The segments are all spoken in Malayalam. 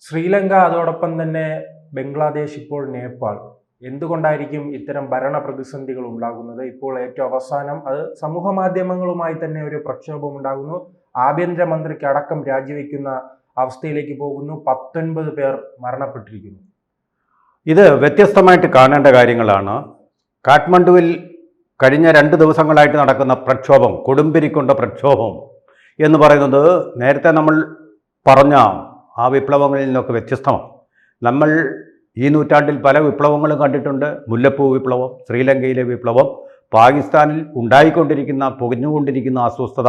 ശ്രീലങ്ക, അതോടൊപ്പം തന്നെ ബംഗ്ലാദേശ്, ഇപ്പോൾ നേപ്പാൾ. എന്തുകൊണ്ടായിരിക്കും ഇത്തരം ഭരണ പ്രതിസന്ധികൾ ഉണ്ടാകുന്നത്? ഇപ്പോൾ ഏറ്റവും അവസാനം അത് സമൂഹ മാധ്യമങ്ങളുമായി തന്നെ ഒരു പ്രക്ഷോഭം ഉണ്ടാകുന്നു. ആഭ്യന്തരമന്ത്രിക്ക് അടക്കം രാജിവെക്കുന്ന അവസ്ഥയിലേക്ക് പോകുന്നു. 19 പേർ മരണപ്പെട്ടിരിക്കുന്നു. ഇത് വ്യത്യസ്തമായിട്ട് കാണേണ്ട കാര്യങ്ങളാണ്. കാഠ്മണ്ഡുവിൽ കഴിഞ്ഞ 2 ദിവസങ്ങളായിട്ട് നടക്കുന്ന പ്രക്ഷോഭം, കൊടുമ്പിരിക്കൊണ്ട പ്രക്ഷോഭം എന്ന് പറയുന്നത് നേരത്തെ നമ്മൾ പറഞ്ഞ ആ വിപ്ലവങ്ങളിൽ നിന്നൊക്കെ വ്യത്യസ്തമാണ്. നമ്മൾ ഈ നൂറ്റാണ്ടിൽ പല വിപ്ലവങ്ങളും കണ്ടിട്ടുണ്ട്. മുല്ലപ്പൂ വിപ്ലവം, ശ്രീലങ്കയിലെ വിപ്ലവം, പാകിസ്ഥാനിൽ ഉണ്ടായിക്കൊണ്ടിരിക്കുന്ന പുകഞ്ഞുകൊണ്ടിരിക്കുന്ന അസ്വസ്ഥത,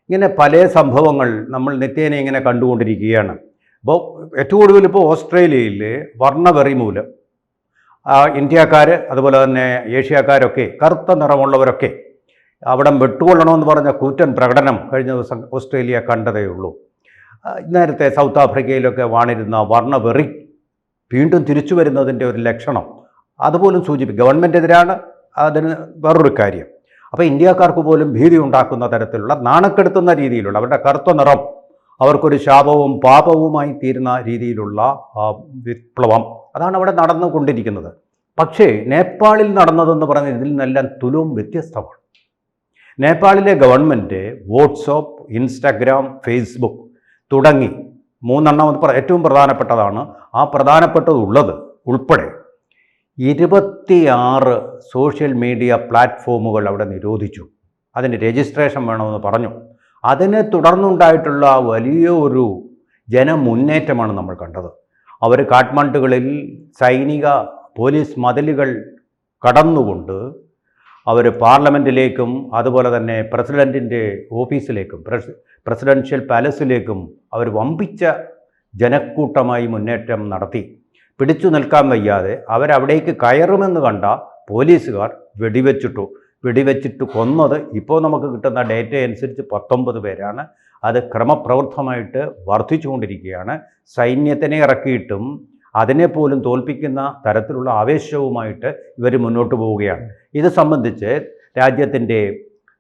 ഇങ്ങനെ പല സംഭവങ്ങൾ നമ്മൾ നിത്യേന ഇങ്ങനെ കണ്ടുകൊണ്ടിരിക്കുകയാണ്. അപ്പോൾ ഏറ്റവും കൂടുതൽ ഇപ്പോൾ ഓസ്ട്രേലിയയിൽ വർണ്ണവെറി മൂലം ഇന്ത്യക്കാർ, അതുപോലെ തന്നെ ഏഷ്യക്കാരൊക്കെ, കറുത്ത നിറമുള്ളവരൊക്കെ അവിടം വെട്ടുകൊള്ളണമെന്ന് പറഞ്ഞ കൂറ്റൻ പ്രകടനം കഴിഞ്ഞ ദിവസം ഓസ്ട്രേലിയ കണ്ടതേ ഉള്ളൂ. നേരത്തെ സൗത്ത് ആഫ്രിക്കയിലൊക്കെ വാണിരുന്ന വർണ്ണവെറി വീണ്ടും തിരിച്ചു വരുന്നതിൻ്റെ ഒരു ലക്ഷണം അതുപോലും സൂചിപ്പിക്കും. ഗവൺമെൻറ് എതിരാണ്, അതിന് വേറൊരു കാര്യം. അപ്പോൾ ഇന്ത്യക്കാർക്ക് പോലും ഭീതി ഉണ്ടാക്കുന്ന തരത്തിലുള്ള, നാണക്കെടുത്തുന്ന രീതിയിലുള്ള, അവരുടെ കറുത്ത നിറം അവർക്കൊരു ശാപവും പാപവുമായി തീരുന്ന രീതിയിലുള്ള വിപ്ലവം അതാണ് അവിടെ നടന്നുകൊണ്ടിരിക്കുന്നത്. പക്ഷേ നേപ്പാളിൽ നടന്നതെന്ന് പറഞ്ഞാൽ ഇതിൽ നിന്നെല്ലാം തുലവും വ്യത്യസ്തമാണ്. നേപ്പാളിലെ ഗവൺമെൻറ് വാട്ട്സ്ആപ്പ്, ഇൻസ്റ്റാഗ്രാം, ഫേസ്ബുക്ക് തുടങ്ങി 3 ഏറ്റവും പ്രധാനപ്പെട്ടതാണ്. ആ പ്രധാനപ്പെട്ടതുള്ളത് ഉൾപ്പെടെ 26 സോഷ്യൽ മീഡിയ പ്ലാറ്റ്ഫോമുകൾ അവിടെ നിരോധിച്ചു. അതിന് രജിസ്ട്രേഷൻ വേണമെന്ന് പറഞ്ഞു. അതിനെ തുടർന്നുണ്ടായിട്ടുള്ള വലിയ ഒരു ജനമുന്നേറ്റമാണ് നമ്മൾ കണ്ടത്. അവർ കാഠ്മണ്ഡുകളിൽ സൈനിക പോലീസ് മതിലുകൾ കടന്നുകൊണ്ട് അവർ പാർലമെൻറ്റിലേക്കും അതുപോലെ തന്നെ പ്രസിഡൻറ്റിൻ്റെ ഓഫീസിലേക്കും പ്രസിഡൻഷ്യൽ പാലസിലേക്കും അവർ വമ്പിച്ച ജനക്കൂട്ടമായി മുന്നേറ്റം നടത്തി. പിടിച്ചു നിൽക്കാൻ വയ്യാതെ അവരവിടേക്ക് കയറുമെന്ന് കണ്ട പോലീസുകാർ വെടിവെച്ചിട്ട് കൊന്നത് ഇപ്പോൾ നമുക്ക് കിട്ടുന്ന ഡേറ്റ അനുസരിച്ച് 19 പേരാണ്. അത് ക്രമപ്രവൃത്തമായിട്ട് വർദ്ധിച്ചുകൊണ്ടിരിക്കുകയാണ്. സൈന്യത്തിനെ ഇറക്കിയിട്ടും അതിനെപ്പോലും തോൽപ്പിക്കുന്ന തരത്തിലുള്ള ആവേശവുമായിട്ട് ഇവർ മുന്നോട്ട് പോവുകയാണ്. ഇത് സംബന്ധിച്ച് രാജ്യത്തിൻ്റെ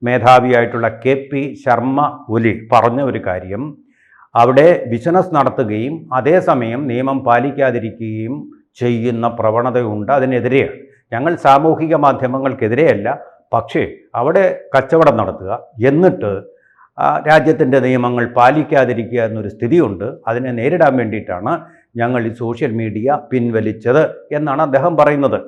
മേധാവിയായിട്ടുള്ള KP ശർമ്മ ഒലി പറഞ്ഞ ഒരു കാര്യം, അവിടെ ബിസിനസ് നടത്തുകയും അതേസമയം നിയമം പാലിക്കാതിരിക്കുകയും ചെയ്യുന്ന പ്രവണതയുണ്ട്, അതിനെതിരെയാണ്. ഞങ്ങൾ സാമൂഹിക മാധ്യമങ്ങൾക്കെതിരെയല്ല, പക്ഷേ അവിടെ കച്ചവടം നടത്തുക, എന്നിട്ട് രാജ്യത്തിൻ്റെ നിയമങ്ങൾ പാലിക്കാതിരിക്കുക എന്നൊരു സ്ഥിതിയുണ്ട്. അതിനെ നേരിടാൻ വേണ്ടിയിട്ടാണ് ഞങ്ങൾ ഈ സോഷ്യൽ മീഡിയ പിൻവലിച്ചത് എന്നാണ് അദ്ദേഹം പറയുന്നത്.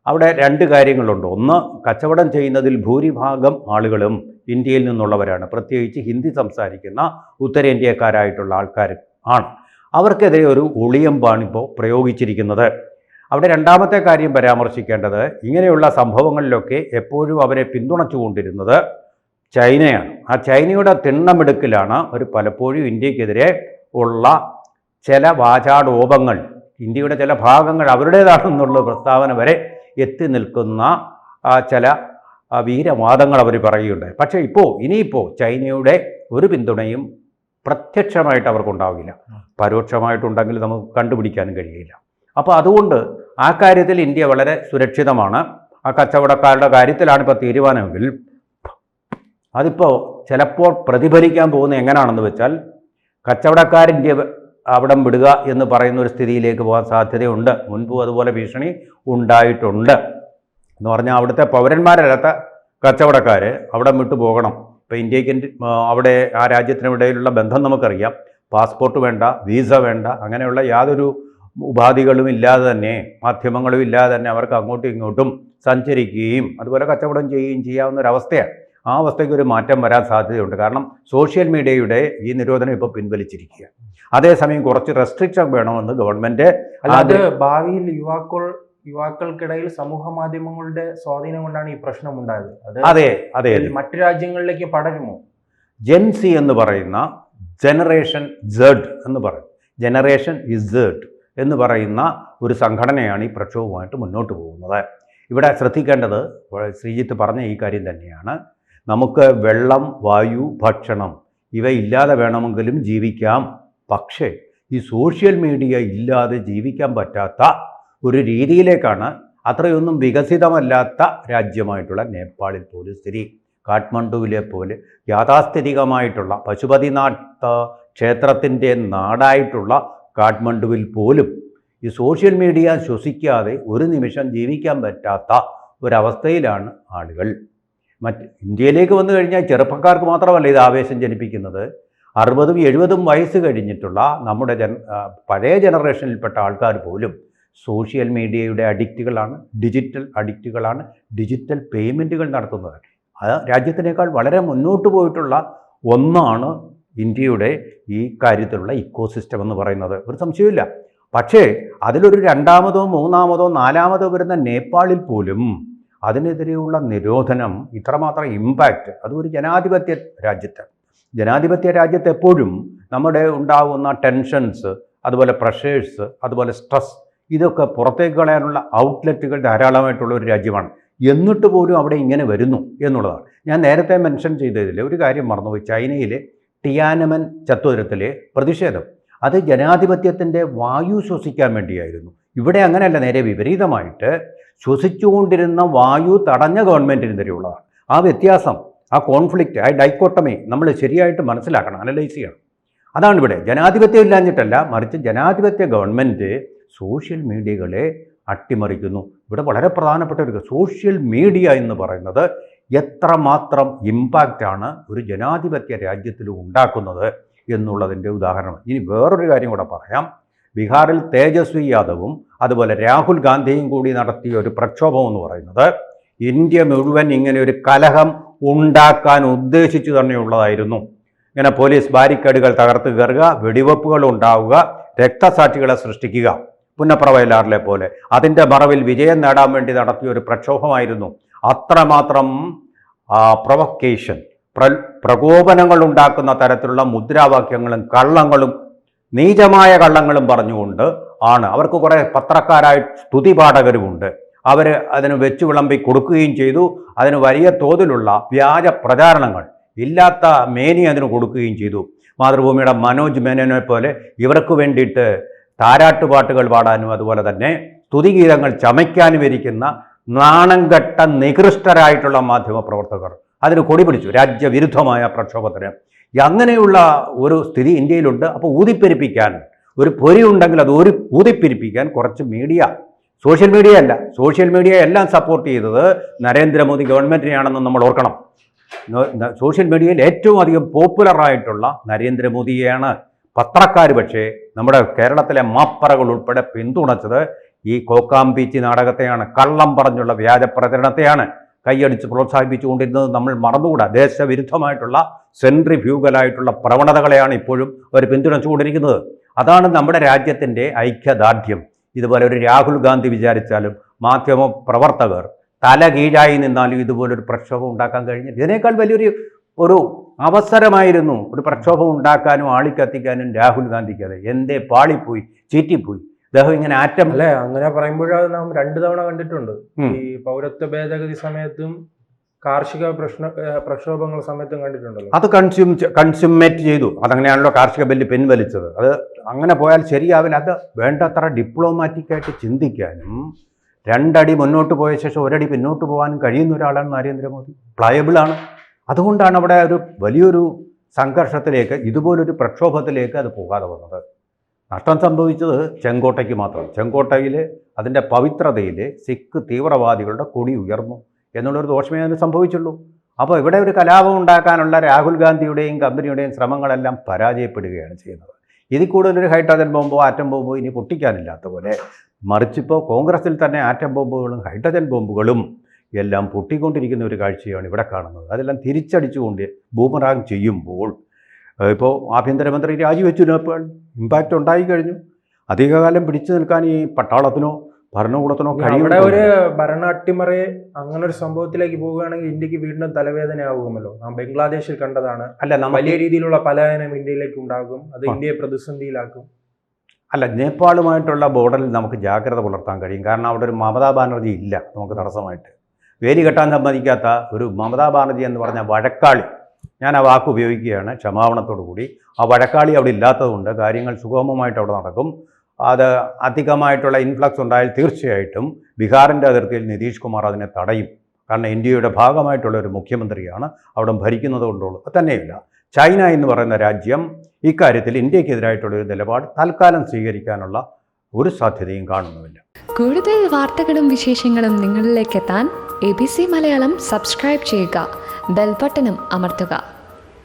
അവിടെ 2 കാര്യങ്ങളുണ്ട്. ഒന്ന്, കച്ചവടം ചെയ്യുന്നതിൽ ഭൂരിഭാഗം ആളുകളും ഇന്ത്യയിൽ നിന്നുള്ളവരാണ്, പ്രത്യേകിച്ച് ഹിന്ദി സംസാരിക്കുന്ന ഉത്തരേന്ത്യക്കാരായിട്ടുള്ള ആൾക്കാർ ആണ്. അവർക്കെതിരെ ഒരു ഒളിയമ്പാണ് ഇപ്പോൾ പ്രയോഗിച്ചിരിക്കുന്നത്. അവിടെ രണ്ടാമത്തെ കാര്യം പരാമർശിക്കേണ്ടത്, ഇങ്ങനെയുള്ള സംഭവങ്ങളിലൊക്കെ എപ്പോഴും അവരെ പിന്തുണച്ചുകൊണ്ടിരുന്നത് ചൈനയാണ്. ആ ചൈനയുടെ തിണ്ണമെടുക്കിലാണ് ഒരു പലപ്പോഴും ഇന്ത്യക്കെതിരെ ഉള്ള ചില വാചാടോപങ്ങൾ, ഇന്ത്യയുടെ ചില ഭാഗങ്ങൾ അവരുടേതാണെന്നുള്ള പ്രസ്താവന വരെ എത്തി നിൽക്കുന്ന ചില വീരവാദങ്ങൾ അവർ പറയുകയുണ്ടായി. പക്ഷേ ഇനിയിപ്പോൾ ചൈനയുടെ ഒരു പിന്തുണയും പ്രത്യക്ഷമായിട്ട് അവർക്കുണ്ടാവില്ല, പരോക്ഷമായിട്ടുണ്ടെങ്കിൽ നമുക്ക് കണ്ടുപിടിക്കാനും കഴിയില്ല. അപ്പോൾ അതുകൊണ്ട് ആ കാര്യത്തിൽ ഇന്ത്യ വളരെ സുരക്ഷിതമാണ്. ആ കച്ചവടക്കാരുടെ കാര്യത്തിലാണ് ഇപ്പോൾ തീരുമാനമെങ്കിൽ അതിപ്പോൾ ചിലപ്പോൾ പ്രതിഫലിക്കാൻ പോകുന്നത് എങ്ങനെയാണെന്ന് വെച്ചാൽ, കച്ചവടക്കാരിന്ത്യ അവിടം വിടുക എന്ന് പറയുന്ന ഒരു സ്ഥിതിയിലേക്ക് പോകാൻ സാധ്യതയുണ്ട്. മുൻപും അതുപോലെ ഭീഷണി ഉണ്ടായിട്ടുണ്ട്. എന്ന് പറഞ്ഞാൽ അവിടുത്തെ പൗരന്മാരല്ലാത്ത കച്ചവടക്കാർ അവിടം വിട്ടു പോകണം. ഇപ്പോൾ ഇന്ത്യക്ക് അവിടെ ആ രാജ്യത്തിനിടയിലുള്ള ബന്ധം നമുക്കറിയാം. പാസ്പോർട്ട് വേണ്ട, വീസ വേണ്ട, അങ്ങനെയുള്ള യാതൊരു ഉപാധികളും ഇല്ലാതെ തന്നെ, മാധ്യമങ്ങളും ഇല്ലാതെ തന്നെ അവർക്ക് അങ്ങോട്ടും ഇങ്ങോട്ടും സഞ്ചരിക്കുകയും അതുപോലെ കച്ചവടം ചെയ്യുകയും ചെയ്യാവുന്ന ഒരവസ്ഥയാണ്. ആ അവസ്ഥയ്ക്ക് ഒരു മാറ്റം വരാൻ സാധ്യതയുണ്ട്. കാരണം സോഷ്യൽ മീഡിയയുടെ ഈ നിരോധനം ഇപ്പോൾ പിൻവലിച്ചിരിക്കുക. അതേസമയം കുറച്ച് റെസ്ട്രിക്ഷൻ വേണമെന്ന് ഗവൺമെൻറ്. അത് ഭാവിയിൽ യുവാക്കൾക്കിടയിൽ സമൂഹ മാധ്യമങ്ങളുടെ സ്വാധീനം കൊണ്ടാണ് ഈ പ്രശ്നം ഉണ്ടായത്. അതെ മറ്റു രാജ്യങ്ങളിലേക്ക് പടരുമോ? ജെൻസി എന്ന് പറയുന്ന ജനറേഷൻ Z എന്ന് പറയുന്ന ഒരു സംഘടനയാണ് ഈ പ്രക്ഷോഭവുമായിട്ട് മുന്നോട്ട് പോകുന്നത്. ഇവിടെ ശ്രദ്ധിക്കേണ്ടത് ശ്രീജിത്ത് പറഞ്ഞ ഈ കാര്യം തന്നെയാണ്. നമുക്ക് വെള്ളം, വായു, ഭക്ഷണം ഇവയില്ലാതെ വേണമെങ്കിലും ജീവിക്കാം. പക്ഷേ ഈ സോഷ്യൽ മീഡിയ ഇല്ലാതെ ജീവിക്കാൻ പറ്റാത്ത ഒരു രീതിയിലേക്കാണ് അത്രയൊന്നും വികസിതമല്ലാത്ത രാജ്യമായിട്ടുള്ള നേപ്പാളിൽ പോലും സ്ഥിതി. കാഠ്മണ്ഡുവിലെ പോലെ യാഥാസ്ഥിതികമായിട്ടുള്ള പശുപതിനാഥ് ക്ഷേത്രത്തിൻ്റെ നാടായിട്ടുള്ള കാഠ്മണ്ഡുവിൽ പോലും ഈ സോഷ്യൽ മീഡിയ ശ്വസിക്കാതെ ഒരു നിമിഷം ജീവിക്കാൻ പറ്റാത്ത ഒരവസ്ഥയിലാണ് ആളുകൾ. ഇന്ത്യയിലേക്ക് വന്നു കഴിഞ്ഞാൽ ചെറുപ്പക്കാർക്ക് മാത്രമല്ല ഇത് ആവേശം ജനിപ്പിക്കുന്നത്. 60ഉം 70ഉം വയസ്സ് കഴിഞ്ഞിട്ടുള്ള നമ്മുടെ പഴയ ജനറേഷനിൽപ്പെട്ട ആൾക്കാർ പോലും സോഷ്യൽ മീഡിയയുടെ അഡിക്റ്റുകളാണ്, ഡിജിറ്റൽ അഡിക്റ്റുകളാണ്, ഡിജിറ്റൽ പേയ്മെൻറ്റുകൾ നടത്തുന്നത്. അത് രാജ്യത്തിനേക്കാൾ വളരെ മുന്നോട്ട് പോയിട്ടുള്ള ഒന്നാണ് ഇന്ത്യയുടെ ഈ കാര്യത്തിലുള്ള ഇക്കോസിസ്റ്റം എന്ന് പറയുന്നത്, ഒരു സംശയമില്ല. പക്ഷേ അതിലൊരു രണ്ടാമതോ മൂന്നാമതോ നാലാമതോ വരുന്ന നേപ്പാളിൽ പോലും അതിനെതിരെയുള്ള നിരോധനം ഇത്രമാത്രം ഇമ്പാക്റ്റ്, അത് ഒരു ജനാധിപത്യ രാജ്യത്ത് എപ്പോഴും നമ്മുടെ ഉണ്ടാകുന്ന ടെൻഷൻസ്, അതുപോലെ പ്രഷേഴ്സ്, അതുപോലെ സ്ട്രെസ്, ഇതൊക്കെ പുറത്തേക്ക് കളയാനുള്ള ഔട്ട്ലെറ്റുകൾ ധാരാളമായിട്ടുള്ള ഒരു രാജ്യമാണ്. എന്നിട്ട് പോലും അവിടെ ഇങ്ങനെ വരുന്നു എന്നുള്ളതാണ്. ഞാൻ നേരത്തെ മെൻഷൻ ചെയ്തതിൽ ഒരു കാര്യം മറന്നുപോയി. ചൈനയിലെ ടിയാനമൻ ചത്വരത്തിലെ പ്രതിഷേധം, അത് ജനാധിപത്യത്തിൻ്റെ വായു ശ്വസിക്കാൻ വേണ്ടിയായിരുന്നു. ഇവിടെ അങ്ങനെയല്ല, നേരെ വിപരീതമായിട്ട് ശ്വസിച്ചുകൊണ്ടിരുന്ന വായു തടഞ്ഞ ഗവൺമെൻറ്റിനെതിരെയുള്ളതാണ്. ആ വ്യത്യാസം, ആ കോൺഫ്ലിക്റ്റ്, ആ ഡൈക്കോട്ടമി നമ്മൾ ശരിയായിട്ട് മനസ്സിലാക്കണം, അനലൈസ് ചെയ്യണം. അതാണ് ഇവിടെ. ജനാധിപത്യം ഇല്ലാഞ്ഞിട്ടല്ല, മറിച്ച് ജനാധിപത്യ ഗവൺമെൻറ് സോഷ്യൽ മീഡിയകളെ അട്ടിമറിക്കുന്നു. ഇവിടെ വളരെ പ്രധാനപ്പെട്ട ഒരു സോഷ്യൽ മീഡിയ എന്ന് പറയുന്നത് എത്രമാത്രം ഇമ്പാക്റ്റാണ് ഒരു ജനാധിപത്യ രാജ്യത്തിൽ ഉണ്ടാക്കുന്നത് എന്നുള്ളതിൻ്റെ ഉദാഹരണം. ഇനി വേറൊരു കാര്യം കൂടെ പറയാം. ബീഹാറിൽ തേജസ്വി യാദവും അതുപോലെ രാഹുൽ ഗാന്ധിയും കൂടി നടത്തിയ ഒരു പ്രക്ഷോഭം എന്ന് പറയുന്നത് ഇന്ത്യ മുഴുവൻ ഇങ്ങനെ ഒരു കലഹം ഉണ്ടാക്കാൻ ഉദ്ദേശിച്ചു തന്നെയുള്ളതായിരുന്നു. ഇങ്ങനെ പോലീസ് ബാരിക്കേഡുകൾ തകർത്ത് കയറുക, വെടിവെപ്പുകൾ ഉണ്ടാവുക, രക്തസാക്ഷികളെ സൃഷ്ടിക്കുക, പുന്നപ്ര വയലാറിലെ പോലെ. അതിൻ്റെ മറവിൽ വിജയം നേടാൻ വേണ്ടി നടത്തിയ ഒരു പ്രക്ഷോഭമായിരുന്നു. അത്രമാത്രം പ്രൊവക്കേഷൻ, പ്രകോപനങ്ങൾ ഉണ്ടാക്കുന്ന തരത്തിലുള്ള മുദ്രാവാക്യങ്ങളും കള്ളങ്ങളും, നീചമായ കള്ളങ്ങളും പറഞ്ഞുകൊണ്ട് ആണ്. അവർക്ക് കുറേ പത്രക്കാരായ സ്തുതിപാഠകരുമുണ്ട്. അവർ അതിന് വെച്ച് വിളമ്പി കൊടുക്കുകയും ചെയ്തു. അതിന് വലിയ തോതിലുള്ള വ്യാജ പ്രചാരണങ്ങൾ, ഇല്ലാത്ത മേനി അതിന് കൊടുക്കുകയും ചെയ്തു. മാതൃഭൂമിയുടെ മനോജ് മേനോനെ പോലെ ഇവർക്ക് വേണ്ടിയിട്ട് താരാട്ടുപാട്ടുകൾ പാടാനും അതുപോലെ തന്നെ സ്തുതിഗീതങ്ങൾ ചമയ്ക്കാനും ഇരിക്കുന്ന നാണംകെട്ട നികൃഷ്ടരായിട്ടുള്ള മാധ്യമപ്രവർത്തകർ അതിന് കൊടി പിടിച്ചു, രാജ്യവിരുദ്ധമായ പ്രക്ഷോഭത്തിന്. അങ്ങനെയുള്ള ഒരു സ്ഥിതി ഇന്ത്യയിലുണ്ട്. അപ്പോൾ ഊതിപ്പെരിപ്പിക്കാൻ ഒരു പൊരി ഉണ്ടെങ്കിൽ അത് ഊതിപ്പെരിപ്പിക്കാൻ കുറച്ച് മീഡിയ, സോഷ്യൽ മീഡിയ എല്ലാം സപ്പോർട്ട് ചെയ്തത് നരേന്ദ്രമോദി ഗവൺമെൻറ്റിനെയാണെന്ന് നമ്മൾ ഓർക്കണം. സോഷ്യൽ മീഡിയയിൽ ഏറ്റവും അധികം പോപ്പുലറായിട്ടുള്ള നരേന്ദ്രമോദിയെയാണ്. പത്രക്കാർ പക്ഷേ നമ്മുടെ കേരളത്തിലെ മാപ്പറകൾ ഉൾപ്പെടെ പിന്തുണച്ചത് ഈ കോക്കാംബീച്ചി നാടകത്തെയാണ്, കള്ളം പറഞ്ഞുള്ള വ്യാജ പ്രചരണത്തെയാണ് കൈയടിച്ച് പ്രോത്സാഹിപ്പിച്ചുകൊണ്ടിരുന്നത്. നമ്മൾ മറന്നുകൂടാ. ദേശവിരുദ്ധമായിട്ടുള്ള സെൻട്രിഫ്യൂഗലായിട്ടുള്ള പ്രവണതകളെയാണ് ഇപ്പോഴും അവർ പിന്തുണച്ചുകൊണ്ടിരിക്കുന്നത്. അതാണ് നമ്മുടെ രാജ്യത്തിൻ്റെ ഐക്യദാർഢ്യം. ഇതുപോലെ ഒരു രാഹുൽ ഗാന്ധി വിചാരിച്ചാലും മാധ്യമ പ്രവർത്തകർ തല കീഴായി നിന്നാലും ഇതുപോലൊരു പ്രക്ഷോഭം ഉണ്ടാക്കാൻ കഴിഞ്ഞില്ല. ഇതിനേക്കാൾ ഒരു അവസരമായിരുന്നു ഒരു പ്രക്ഷോഭം ഉണ്ടാക്കാനും ആളിക്കത്തിക്കാനും രാഹുൽ ഗാന്ധിക്ക്. അത് എന്തേ പാളിപ്പോയി, ചീറ്റിപ്പോയി. അദ്ദേഹം ഇങ്ങനെ അല്ലേ? അങ്ങനെ പറയുമ്പോഴത് നാം 2 തവണ കണ്ടിട്ടുണ്ട്. ഈ പൗരത്വ ഭേദഗതി സമയത്തും കാർഷിക പ്രക്ഷോഭങ്ങൾ സമയത്തും കണ്ടിട്ടുണ്ടല്ലോ. അത് കൺസ്യൂമേറ്റ് ചെയ്തു. അതങ്ങനെയാണല്ലോ കാർഷിക ബില്ല് പിൻവലിച്ചത്. അത് അങ്ങനെ പോയാൽ ശരിയാവില്ല. അത് വേണ്ടത്ര ഡിപ്ലോമാറ്റിക്കായിട്ട് ചിന്തിക്കാനും 2 അടി മുന്നോട്ട് പോയ ശേഷം 1 അടി പിന്നോട്ട് പോകാനും കഴിയുന്ന ഒരാളാണ് നരേന്ദ്രമോദി. പ്ലയബിളാണ്. അതുകൊണ്ടാണ് അവിടെ ഒരു വലിയൊരു സംഘർഷത്തിലേക്ക്, ഇതുപോലൊരു പ്രക്ഷോഭത്തിലേക്ക് അത് പോകാതെ വന്നത്. നഷ്ടം സംഭവിച്ചത് ചെങ്കോട്ടയ്ക്ക് മാത്രം. ചെങ്കോട്ടയിൽ അതിൻ്റെ പവിത്രതയിൽ സിഖ് തീവ്രവാദികളുടെ കൊടി ഉയർന്നു എന്നുള്ളൊരു ദോഷമേ അതിന് സംഭവിച്ചുള്ളൂ. അപ്പോൾ ഇവിടെ ഒരു കലാപം ഉണ്ടാക്കാനുള്ള രാഹുൽ ഗാന്ധിയുടെയും കമ്പനിയുടെയും ശ്രമങ്ങളെല്ലാം പരാജയപ്പെടുകയാണ് ചെയ്യുന്നത്. ഇതിൽ കൂടുതലൊരു ഹൈഡ്രജൻ ബോംബോ ആറ്റം ബോംബോ ഇനി പൊട്ടിക്കാനില്ലാത്ത പോലെ, മറിച്ചിപ്പോൾ കോൺഗ്രസിൽ തന്നെ ആറ്റം ബോംബുകളും ഹൈഡ്രജൻ ബോംബുകളും എല്ലാം പൊട്ടിക്കൊണ്ടിരിക്കുന്ന ഒരു കാഴ്ചയാണ് ഇവിടെ കാണുന്നത്. അതെല്ലാം തിരിച്ചടിച്ചുകൊണ്ട് ബൂമറാങ് ചെയ്യുമ്പോൾ ഇപ്പോൾ ആഭ്യന്തരമന്ത്രി രാജിവെച്ചു. നേപ്പാൾ ഇമ്പാക്റ്റ് ഉണ്ടായി കഴിഞ്ഞു. അധികകാലം പിടിച്ചു നിൽക്കാൻ ഈ പട്ടാളത്തിനോ ഭരണകൂടത്തിനോ കഴിയും. അവിടെ ഒരു ഭരണ അട്ടിമറി അങ്ങനെ ഒരു സംഭവത്തിലേക്ക് പോവുകയാണെങ്കിൽ ഇന്ത്യക്ക് വീണ്ടും തലവേദനയാകുമല്ലോ. നാം ബംഗ്ലാദേശിൽ കണ്ടതാണ്. വലിയ രീതിയിലുള്ള പലായനം ഇന്ത്യയിലേക്ക് ഉണ്ടാകും. അത് ഇന്ത്യയെ പ്രതിസന്ധിയിലാക്കും. നേപ്പാളുമായിട്ടുള്ള ബോർഡറിൽ നമുക്ക് ജാഗ്രത പുലർത്താൻ കഴിയും. കാരണം അവിടെ ഒരു മമതാ ബാനർജി ഇല്ല നമുക്ക് തടസ്സമായിട്ട്. വേലി കെട്ടാൻ സമ്മതിക്കാത്ത ഒരു മമതാ ബാനർജി എന്ന് പറഞ്ഞ വഴക്കാളി, ഞാൻ ആ വാക്ക് ഉപയോഗിക്കുകയാണ് ക്ഷമാപണത്തോടു കൂടി. ആ വഴക്കാളി അവിടെ ഇല്ലാത്തതുകൊണ്ട് കാര്യങ്ങൾ സുഗമമായിട്ട് അവിടെ നടക്കും. അത് അധികമായിട്ടുള്ള ഇൻഫ്ലക്സ് ഉണ്ടായാൽ തീർച്ചയായിട്ടും ബീഹാറിൻ്റെ അതിർത്തിയിൽ നിതീഷ് കുമാർ അതിനെ തടയും. കാരണം ഇന്ത്യയുടെ ഭാഗമായിട്ടുള്ള ഒരു മുഖ്യമന്ത്രിയാണ് അവിടെ ഭരിക്കുന്നത് കൊണ്ടുള്ളൂ. തന്നെയില്ല, ചൈന എന്ന് പറയുന്ന രാജ്യം ഇക്കാര്യത്തിൽ ഇന്ത്യക്കെതിരായിട്ടുള്ളൊരു നിലപാട് തൽക്കാലം സ്വീകരിക്കാനുള്ള ഒരു സാധ്യതയും കാണുന്നുമില്ല. കൂടുതൽ വാർത്തകളും വിശേഷങ്ങളും നിങ്ങളിലേക്ക് എത്താൻ ABC മലയാളം സബ്സ്ക്രൈബ് ചെയ്യുക, ബെൽബട്ടനും അമർത്തുക.